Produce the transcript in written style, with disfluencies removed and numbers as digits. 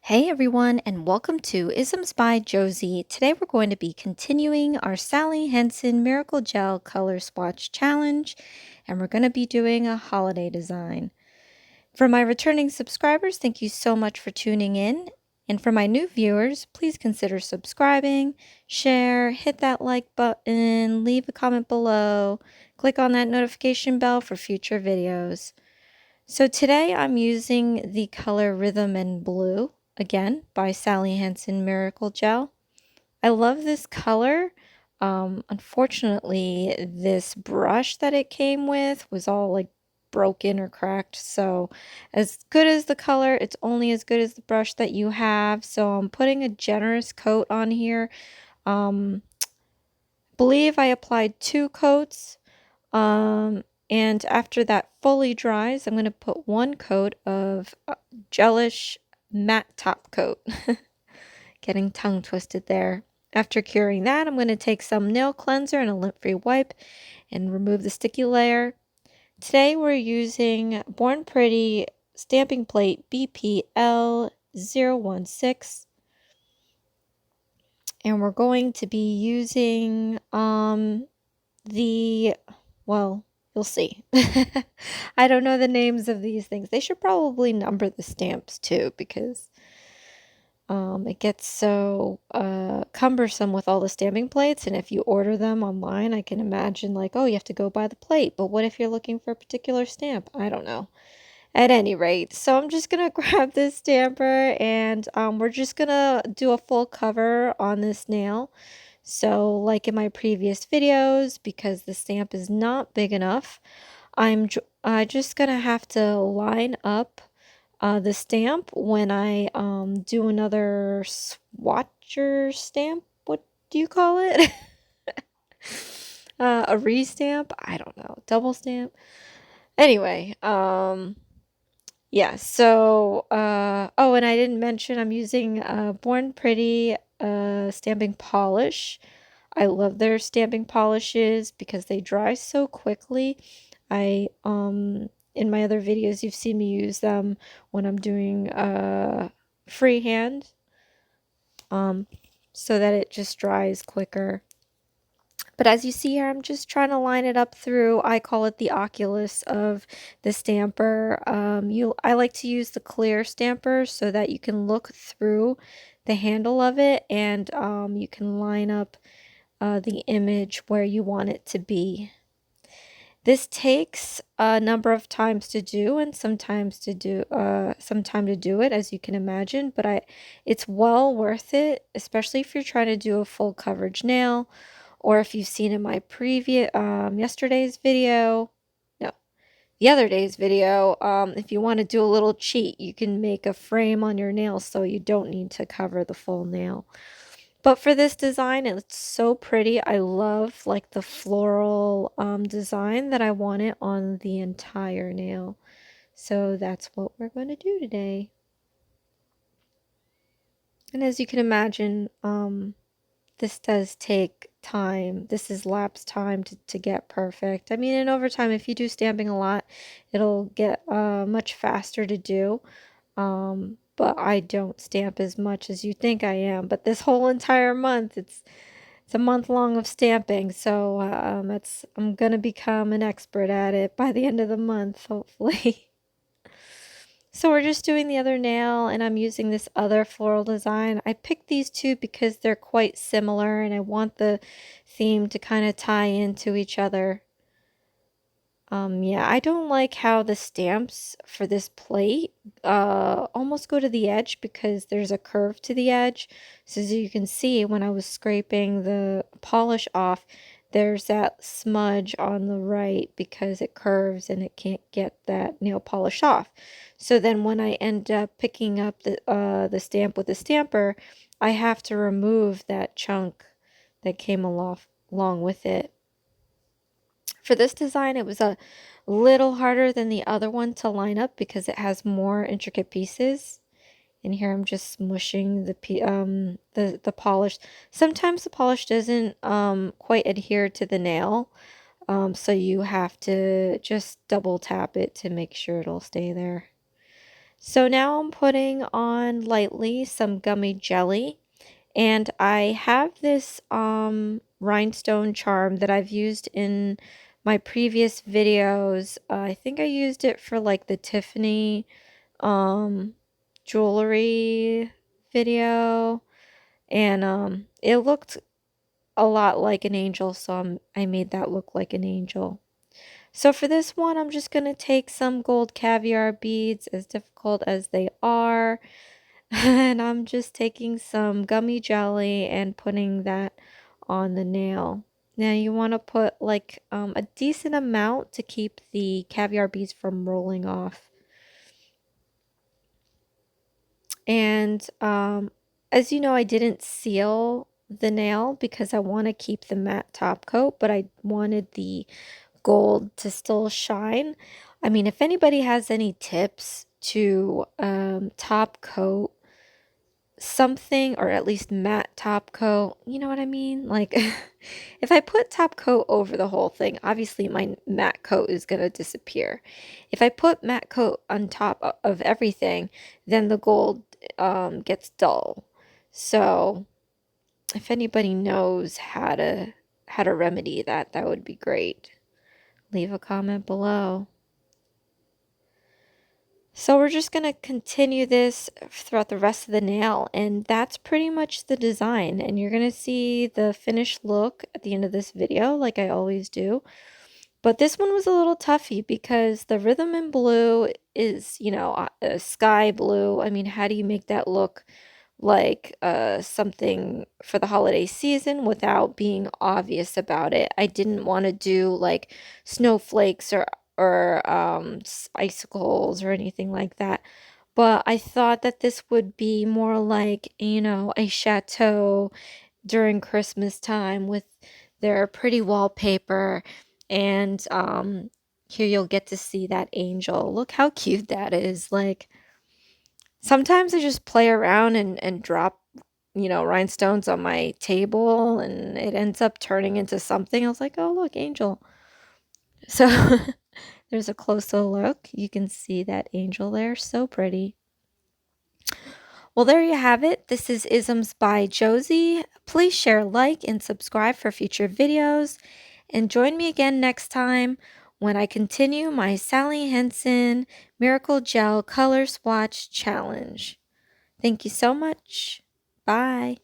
Hey everyone, and welcome to Isms by Josie. Today we're going to be continuing our Sally Hensen Miracle Gel Color Swatch Challenge, and we're going to be doing a holiday design. For my returning subscribers, thank you so much for tuning in. And for my new viewers, please consider subscribing, share, hit that like button, leave a comment below, click on that notification bell for future videos. So today I'm using the color Rhythm and Blue, again, by Sally Hensen Miracle Gel. I love this color. Unfortunately, this brush that it came with was all like broken or cracked. So as good as the color, it's only as good as the brush that you have. So I'm putting a generous coat on here. Believe I applied 2 coats. And after that fully dries, I'm going to put 1 coat of Gelish matte top coat. Getting tongue twisted there. After curing that, I'm going to take some nail cleanser and a lint-free wipe and remove the sticky layer. Today we're using Born Pretty stamping plate BPL016. And we're going to be using well, you'll see. I don't know the names of these things. They should probably number the stamps too, because it gets so cumbersome with all the stamping plates. And if you order them online, I can imagine like, oh, you have to go by the plate. But what if you're looking for a particular stamp? I don't know. At any rate, so I'm just going to grab this stamper and we're just going to do a full cover on this nail. So like in my previous videos, because the stamp is not big enough, I'm just going to have to line up the stamp when I do another swatcher stamp. What do you call it? A restamp? I don't know. Double stamp? Anyway, yeah, so, oh, and I didn't mention I'm using Born Pretty stamping polish. I love their stamping polishes because they dry so quickly. In my other videos, you've seen me use them when I'm doing freehand, so that it just dries quicker. But as you see here, I'm just trying to line it up through, I call it the oculus of the stamper. I like to use the clear stamper so that you can look through the handle of it and you can line up the image where you want it to be. This takes a number of times to do and sometimes to do some time to do it, as you can imagine, but it's well worth it, especially if you're trying to do a full coverage nail. Or if you've seen in my previous, yesterday's video, no, the other day's video, if you want to do a little cheat, you can make a frame on your nail so you don't need to cover the full nail. But for this design, it's so pretty. I love like the floral design that I want it on the entire nail. So that's what we're going to do today. And as you can imagine, this does take time. This is lapse time to get perfect. I mean, and over time, if you do stamping a lot, it'll get much faster to do. But I don't stamp as much as you think I am. But this whole entire month, it's a month long of stamping. So I'm gonna become an expert at it by the end of the month, hopefully. So we're just doing the other nail, and I'm using this other floral design. I picked these two because they're quite similar and I want the theme to kind of tie into each other. Yeah, I don't like how the stamps for this plate almost go to the edge because there's a curve to the edge. So as you can see, when I was scraping the polish off, there's that smudge on the right because it curves and it can't get that nail polish off. So then when I end up picking up the stamp with the stamper, I have to remove that chunk that came along with it. For this design, it was a little harder than the other one to line up because it has more intricate pieces. And here I'm just smushing the polish. Sometimes the polish doesn't quite adhere to the nail, so you have to just double tap it to make sure it'll stay there. So now I'm putting on lightly some gummy jelly. And I have this rhinestone charm that I've used in my previous videos. I think I used it for like the Tiffany jewelry video. And it looked a lot like an angel, so I made that look like an angel. So for this one, I'm just going to take some gold caviar beads, as difficult as they are, and I'm just taking some gummy jelly and putting that on the nail. Now you want to put like a decent amount to keep the caviar beads from rolling off. And as you know, I didn't seal the nail because I want to keep the matte top coat, but I wanted the gold to still shine. I mean, if anybody has any tips to top coat something, or at least matte top coat, you know what I mean? Like, if I put top coat over the whole thing, obviously my matte coat is going to disappear. If I put matte coat on top of everything, then the gold gets dull. So if anybody knows how to remedy that, that would be great. Leave a comment below. So we're just going to continue this throughout the rest of the nail, and that's pretty much the design. And you're going to see the finished look at the end of this video, like I always do. But this one was a little toughy because the rhythm in blue is, you know, a sky blue. I mean, how do you make that look like something for the holiday season without being obvious about it? I didn't want to do like snowflakes or icicles or anything like that. But I thought that this would be more like, you know, a chateau during Christmas time with their pretty wallpaper. And here you'll get to see that angel. Look how cute that is. Like, sometimes I just play around and drop, you know, rhinestones on my table and it ends up turning into something. I was like, oh, look, angel. So there's a closer look. You can see that angel there. So pretty. Well, there you have it. This is Isms by Josie. Please share, like, and subscribe for future videos. And join me again next time when I continue my Sally Hensen Miracle Gel Color Swatch Challenge. Thank you so much. Bye.